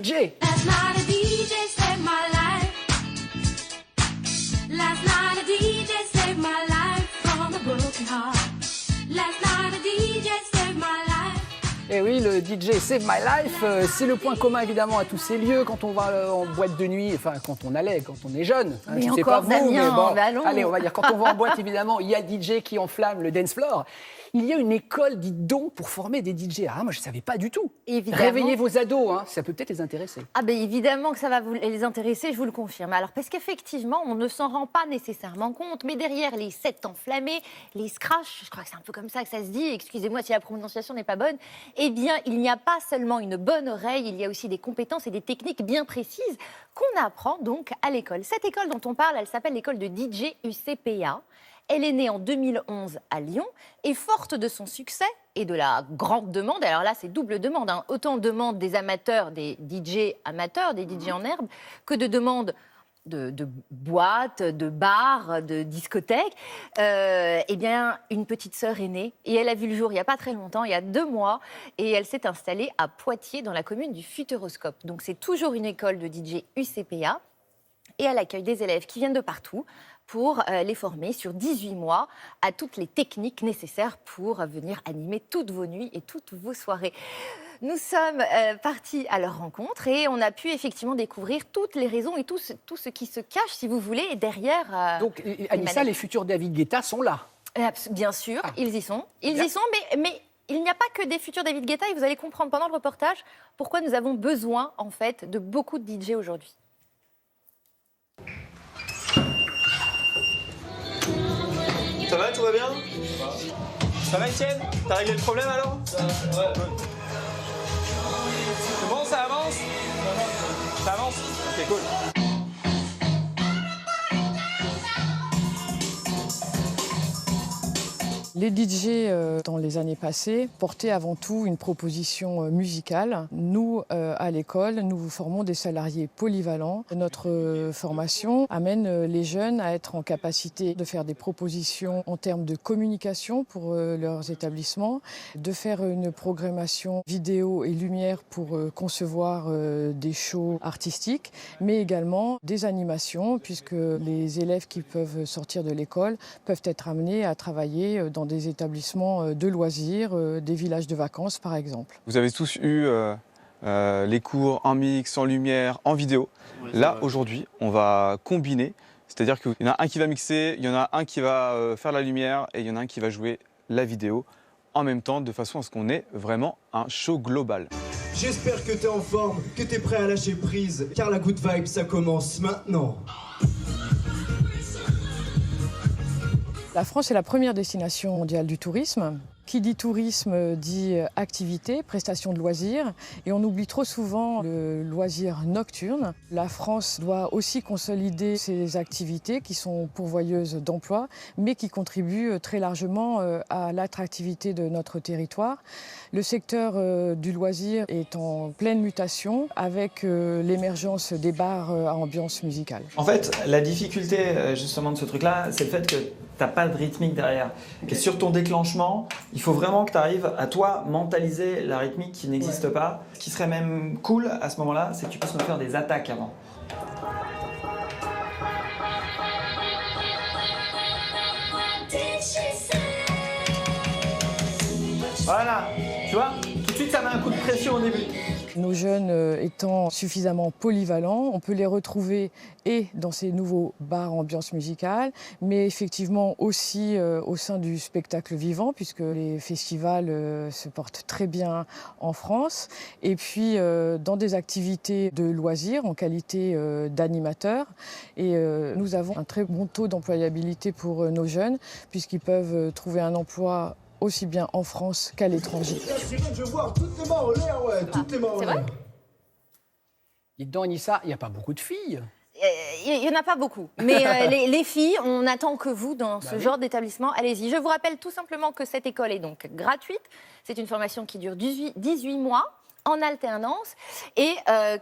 DJ. Last night a DJ saved my life. Last night a DJ saved my life from a broken heart. Last night a DJ saved my life. Et oui, le DJ Save My Life, c'est le point commun évidemment à tous ces lieux quand on va en boîte de nuit, enfin quand on est jeune. Hein, mais je sais encore, pas vous, Damien, mais bon, allons. allez, on va dire quand on va en boîte évidemment, il y a le DJ qui enflamme le dance floor. Il y a une école, dites donc, pour former des DJ. Ah, moi je ne savais pas du tout. Évidemment. Réveillez vos ados, hein, ça peut peut-être les intéresser. Ah ben évidemment que ça va les intéresser, je vous le confirme. Alors parce qu'effectivement, on ne s'en rend pas nécessairement compte, mais derrière les sets enflammés, les scratchs, je crois que c'est un peu comme ça que ça se dit, excusez-moi si la prononciation n'est pas bonne, eh bien il n'y a pas seulement une bonne oreille, il y a aussi des compétences et des techniques bien précises qu'on apprend donc à l'école. Cette école dont on parle, elle s'appelle l'école de DJ UCPA. Elle est née en 2011 à Lyon et forte de son succès et de la grande demande, alors là c'est double demande, hein, autant demande des amateurs, des DJ amateurs, des DJ en herbe, que de demandes de boîtes, de bars, de discothèques, eh bien une petite sœur est née et elle a vu le jour il n'y a pas très longtemps, il y a 2 mois, et elle s'est installée à Poitiers dans la commune du Futuroscope. Donc c'est toujours une école de DJ UCPA et elle accueille des élèves qui viennent de partout pour les former sur 18 mois à toutes les techniques nécessaires pour venir animer toutes vos nuits et toutes vos soirées. Nous sommes partis à leur rencontre et on a pu effectivement découvrir toutes les raisons et tout ce qui se cache, si vous voulez, derrière. Donc, Anissa, les futurs David Guetta sont là. Bien sûr, ils y sont. Ils y sont, mais il n'y a pas que des futurs David Guetta et vous allez comprendre pendant le reportage pourquoi nous avons besoin, en fait, de beaucoup de DJ aujourd'hui. Ça va, tout va bien? Ça va, Étienne? T'as réglé le problème alors? Ouais. C'est bon, ça avance? Ça avance? Ok, cool. Les DJ, dans les années passées, portaient avant tout une proposition musicale. Nous, à l'école, nous formons des salariés polyvalents. Notre formation amène les jeunes à être en capacité de faire des propositions en termes de communication pour leurs établissements, de faire une programmation vidéo et lumière pour concevoir des shows artistiques, mais également des animations, puisque les élèves qui peuvent sortir de l'école peuvent être amenés à travailler dans des établissements de loisirs, des villages de vacances par exemple. Vous avez tous eu les cours en mix, en lumière, en vidéo. Oui, là, aujourd'hui, on va combiner. C'est-à-dire qu'il y en a un qui va mixer, il y en a un qui va faire la lumière et il y en a un qui va jouer la vidéo en même temps, de façon à ce qu'on ait vraiment un show global. J'espère que t'es en forme, que t'es prêt à lâcher prise, car la good vibe, ça commence maintenant. La France est la première destination mondiale du tourisme. Qui dit tourisme dit activité, prestation de loisirs, et on oublie trop souvent le loisir nocturne. La France doit aussi consolider ses activités qui sont pourvoyeuses d'emplois, mais qui contribuent très largement à l'attractivité de notre territoire. Le secteur du loisir est en pleine mutation avec l'émergence des bars à ambiance musicale. En fait, la difficulté justement de ce truc-là, c'est le fait que t'as pas de rythmique derrière. Et sur ton déclenchement, il faut vraiment que tu arrives à toi mentaliser la rythmique qui n'existe pas. Ce qui serait même cool à ce moment-là, c'est que tu puisses me faire des attaques avant. Voilà, tu vois, tout de suite ça met un coup de pression au début. Nos jeunes étant suffisamment polyvalents, on peut les retrouver et dans ces nouveaux bars ambiance musicale, mais effectivement aussi au sein du spectacle vivant, puisque les festivals se portent très bien en France, et puis dans des activités de loisirs en qualité d'animateurs. Et nous avons un très bon taux d'employabilité pour nos jeunes, puisqu'ils peuvent trouver un emploi aussi bien en France qu'à l'étranger. Je vois toutes les mains en l'air, ouais, toutes les mains en l'air. Dites donc, Anissa, il n'y a pas beaucoup de filles. Il n'y en a pas beaucoup. Mais les filles, on attend que vous dans ce genre d'établissement. Allez-y. Je vous rappelle tout simplement que cette école est donc gratuite. C'est une formation qui dure 18 mois en alternance et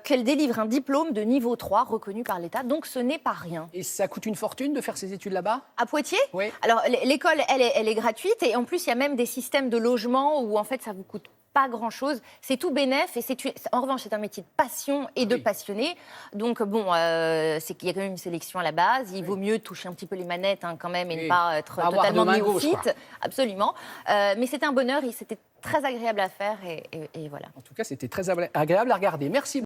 qu'elle délivre un diplôme de niveau 3 reconnu par l'État. Donc ce n'est pas rien. Et ça coûte une fortune de faire ces études là-bas? À Poitiers? Oui. Alors l'école, elle est gratuite et en plus il y a même des systèmes de logement où en fait ça vous coûte pas grand-chose. C'est tout bénef et en revanche, c'est un métier de passion et de passionné. Donc bon, c'est qu'il y a quand même une sélection à la base. Il vaut mieux toucher un petit peu les manettes quand même et ne pas être Avoir totalement de main gauche, néophyte. quoi. Absolument. Mais c'était un bonheur, c'était très agréable à faire et voilà. En tout cas, c'était très agréable à regarder. Merci.